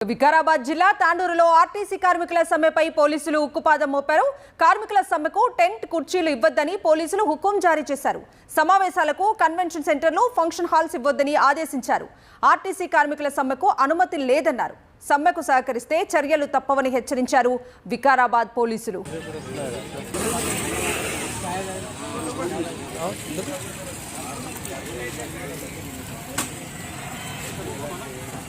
వికారాబాద్ జిల్లా తాండూరులో ఆర్టీసీ కార్మికుల సమ్మెపై పోలీసులు ఉక్కుపాదం మోపారు. కార్మికుల సమ్మెకు టెంట్ కుర్చీలు ఇవ్వొద్దని పోలీసులు హుకుం జారీ చేశారు. సమావేశాలకు కన్వెన్షన్ సెంటర్లు, ఫంక్షన్ హాల్స్ ఇవ్వొద్దని ఆదేశించారు. ఆర్టీసీ కార్మికుల సమ్మెకు అనుమతి లేదన్నారు. సమ్మెకు సహకరిస్తే చర్యలు తప్పవని హెచ్చరించారు వికారాబాద్ పోలీసులు.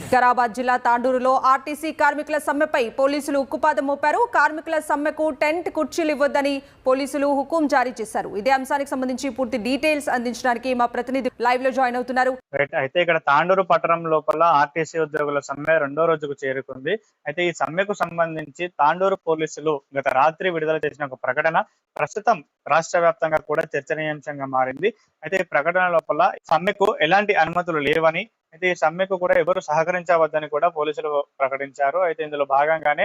వికారాబాద్ జిల్లా తాండూరులో ఆర్టీసీ కార్మికుల సమ్మెపై పోలీసులు ఉక్కుపాదం మోపారు. కార్మికుల సమ్మెకు టెంట్ కుర్చీలు ఇవ్వొద్దని పోలీసులు హుకుం జారీ చేశారు. ఇదే అంశానికి సంబంధించి పూర్తి డీటెయిల్స్ అందించడానికి మా ప్రతినిధి లైవ్ లో జాయిన్ అవుతున్నారు. అయితే ఇక్కడ తాండూరు పట్టణం లోపల ఆర్టీసీ ఉద్యోగుల సమ్మె 2వ రోజుకు చేరుకుంది. అయితే ఈ సమ్మెకు సంబంధించి తాండూరు పోలీసులు గత రాత్రి విడుదల చేసిన ఒక ప్రకటన ప్రస్తుతం రాష్ట్ర వ్యాప్తంగా కూడా చర్చనీయాంశంగా మారింది. అయితే ఈ ప్రకటన లోపల సమ్మెకు ఎలాంటి అనుమతులు లేవని, అయితే ఈ సమ్మెకు కూడా ఎవరు సహకరించవద్దని కూడా పోలీసులు ప్రకటించారు. అయితే ఇందులో భాగంగానే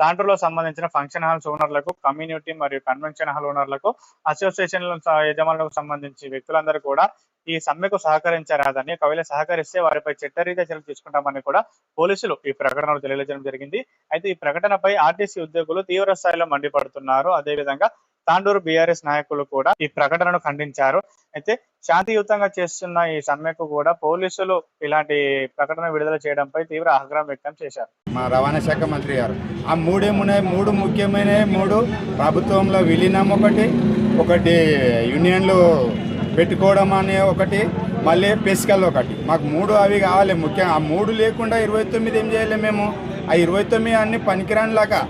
తాండూరులో సంబంధించిన ఫంక్షన్ హాల్స్ ఓనర్లకు, కమ్యూనిటీ మరియు కన్వెన్షన్ హాల్ ఓనర్లకు, అసోసియేషన్ల యజమానులకు సంబంధించి వ్యక్తులందరూ కూడా ఈ సమ్మెకు సహకరించరాదని, ఒకవేళ సహకరిస్తే వారిపై చట్టరీత్యా చర్యలు తీసుకుంటామని కూడా పోలీసులు ఈ ప్రకటనలో తెలియజేయడం జరిగింది. అయితే ఈ ప్రకటనపై ఆర్టీసీ ఉద్యోగులు తీవ్ర స్థాయిలో మండిపడుతున్నారు. అదేవిధంగా తాండూరు బీఆర్ఎస్ నాయకులు కూడా ఈ ప్రకటనను ఖండించారు. అయితే శాంతియుతంగా చేస్తున్న ఈ సమ్మెకు కూడా పోలీసులు ఇలాంటి ప్రకటన విడుదల చేయడంపై తీవ్ర ఆగ్రహం వ్యక్తం చేశారు. మా రవాణా శాఖ మంత్రి గారు ఆ మూడు ముఖ్యమైన ప్రభుత్వంలో విలీనం, ఒకటి యూనియన్లు పెట్టుకోవడం అనే ఒకటి, మళ్ళీ పెసికల్ ఒకటి, మాకు 3 అవి కావాలి ముఖ్యంగా. ఆ 3 లేకుండా 29 ఏం చేయలేము మేము. ఆ 29 అన్ని పనికిరానిలాగా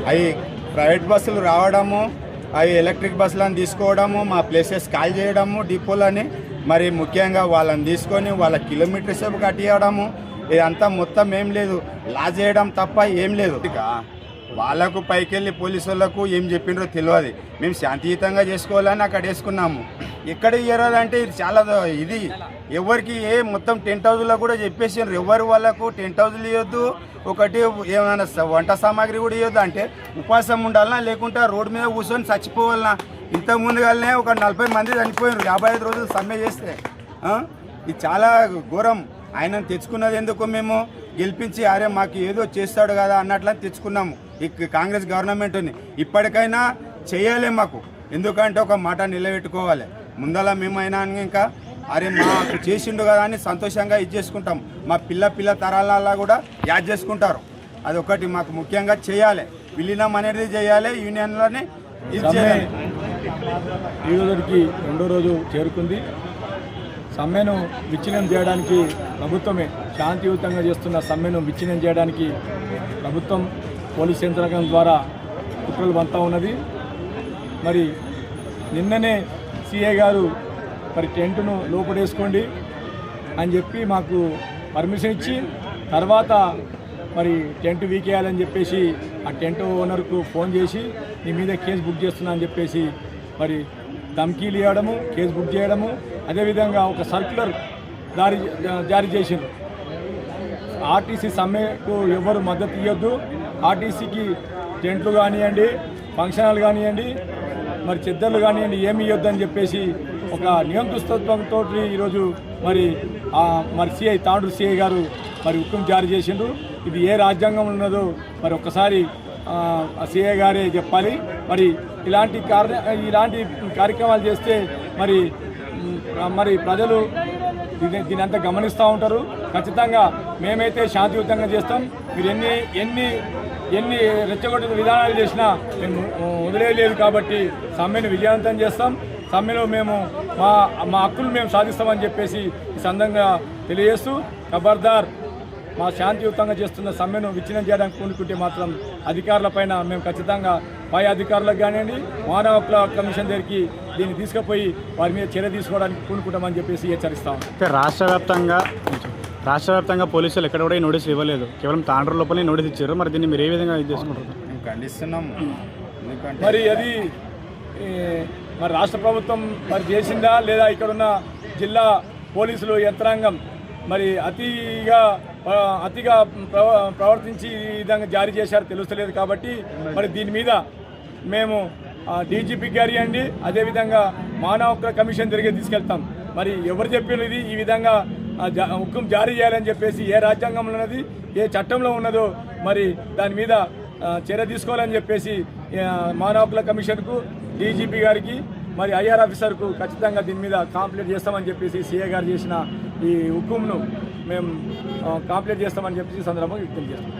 అవి ప్రైవేట్ బస్సులు రావడము, అవి ఎలక్ట్రిక్ బస్సులను తీసుకోవడము, మా ప్లేసెస్ కాల్ చేయడము డిపోలని, మరి ముఖ్యంగా వాళ్ళని తీసుకొని వాళ్ళ కిలోమీటర్ సేపు కట్టియడము, ఇదంతా మొత్తం ఏం లేదు, లా చేయడం తప్ప ఏం లేదు. ఇక వాళ్ళకు పైకెళ్ళి పోలీసు వాళ్ళకు ఏం చెప్పిండ్రో తెలియదు. మేము శాంతియుతంగా చేసుకోవాలని అక్కడ వేసుకున్నాము. ఎక్కడ ఇయ్యరాదంటే ఇది చాలా ఇది ఎవరికి మొత్తం టెంట్ హౌస్లో కూడా చెప్పేసిండ్రు, ఎవరు వాళ్ళకు టెంట్ హౌస్లు ఇవ్వద్దు, ఒకటి ఏమైనా వంట సామాగ్రి కూడా ఇవ్వద్దు. అంటే ఉపవాసం ఉండాలన్నా, లేకుంటే రోడ్డు మీద కూర్చొని చచ్చిపోవాలన్నా. ఇంతకుముందుగానే ఒక 40 మంది చనిపోయినారు 55 రోజులు సమ్మె చేస్తే. ఇది చాలా ఘోరం. ఆయనను తెచ్చుకున్నది ఎందుకు, మేము గెలిపించి అరే మాకు ఏదో చేస్తాడు కదా అన్నట్లని తెచ్చుకున్నాము ఈ కాంగ్రెస్ గవర్నమెంట్ని. ఇప్పటికైనా చేయాలి మాకు, ఎందుకంటే ఒక మాట నిలబెట్టుకోవాలి. ముందల మేమైనా ఇంకా అరే మాకు చేసిండు కదా అని సంతోషంగా ఇది చేసుకుంటాం. మా పిల్ల తరాలలో కూడా యాడ్ చేసుకుంటారు. అదొకటి మాకు ముఖ్యంగా చేయాలి, విలీనం అనేది చేయాలి, యూనియన్లని ఇది చేయాలి. ఈ రోజుకి 2వ రోజు చేరుకుంది. సమ్మెను విచ్ఛిన్నం చేయడానికి ప్రభుత్వమే శాంతియుతంగా చేస్తున్న సమ్మెను విచ్ఛిన్నం చేయడానికి ప్రభుత్వం పోలీస్ యంత్రాంగం ద్వారా కుట్రలు పంతా ఉన్నది. మరి నిన్ననే సిఐ గారు మరి టెంటును లోపడేసుకోండి అని చెప్పి మాకు పర్మిషన్ ఇచ్చి, తర్వాత మరి టెంట్ వీకేయాలని చెప్పేసి ఆ టెంట్ ఓనర్కు ఫోన్ చేసి నీ మీద కేసు బుక్ చేస్తున్నా అని చెప్పేసి మరి ధమ్కీలు ఇవ్వడము, కేసు బుక్ చేయడము, అదేవిధంగా ఒక సర్క్యులర్ జారీ చేసింది. ఆర్టీసీ సమ్మెకు ఎవరు మద్దతు ఇవ్వద్దు, ఆర్టీసీకి టెంట్లు కానివ్వండి, ఫంక్షన్ హాల్ కానివ్వండి, మరి చెద్దర్లు కానివ్వండి, ఏమి ఇవ్వద్దు అని చెప్పేసి ఒక నియంతృత్వంతో ఈరోజు మరి సిఐ తాండూరు సిఐ గారు మరి హుకుం జారీ చేసిండ్రు. ఇది ఏ రాజ్యాంగం ఉన్నదో మరి ఒక్కసారి సిఐ గారే చెప్పాలి. మరి ఇలాంటి కార్యక్రమాలు చేస్తే మరి ప్రజలు దీని అంతా గమనిస్తూ ఉంటారు. ఖచ్చితంగా మేమైతే శాంతియుతంగా చేస్తాం. మీరు ఎన్ని రెచ్చగొట్టిన విధానాలు చేసినా మేము వదిలేయలేదు కాబట్టి సమ్మెను విజయవంతం చేస్తాం. సమ్మెలో మేము మా హక్కులు మేము సాధిస్తామని చెప్పేసి ఈ సందర్భంగా తెలియజేస్తూ, ఖబర్దార్ మా శాంతియుతంగా చేస్తున్న సమ్మెను విచ్ఛిన్నం చేయడానికి పూనుకుంటే మాత్రం అధికారులపైన మేము ఖచ్చితంగా పై అధికారులకు కానివ్వండి, మానవ హక్కుల కమిషన్ దగ్గరికి దీన్ని తీసుకుపోయి వారి మీద చర్య తీసుకోవడానికి పూనుకుంటామని చెప్పేసి హెచ్చరిస్తాం. రాష్ట్ర వ్యాప్తంగా పోలీసులు ఎక్కడ కూడా నోటీసులు ఇవ్వలేదు, కేవలం తాండూరు లోపలే నోటీస్ ఇచ్చారు. మరి దీన్ని మీరు ఏ విధంగా ఇది చేసుకుంటారు? ఖండిస్తున్నాము. మరి అది మరి రాష్ట్ర ప్రభుత్వం మరి చేసిందా లేదా, ఇక్కడున్న జిల్లా పోలీసులు యంత్రాంగం మరి అతిగా ప్రవర్తించి ఈ విధంగా జారీ చేశారు తెలుస్తలేదు. కాబట్టి మరి దీని మీద మేము డీజీపీ గారి అండి, అదేవిధంగా మానవ హక్కుల కమిషన్ దగ్గరికి తీసుకెళ్తాం. మరి ఎవరు చెప్పిన ఇది ఈ విధంగా హుకుం జారీ చేయాలని చెప్పేసి ఏ రాజ్యాంగంలో ఉన్నది, ఏ చట్టంలో ఉన్నదో మరి దాని మీద చర్య తీసుకోవాలని చెప్పేసి మానవ హక్కుల కమిషన్కు, డీజీపీ గారికి, మరి ఐఆర్ ఆఫీసర్కు ఖచ్చితంగా దీని మీద కంప్లైంట్ చేస్తామని చెప్పేసి సీఏ గారు చేసిన ఈ హుకుంను మేము కంప్లైంట్ చేస్తామని చెప్పేసి సందర్భంగా వ్యక్తం చేస్తాం.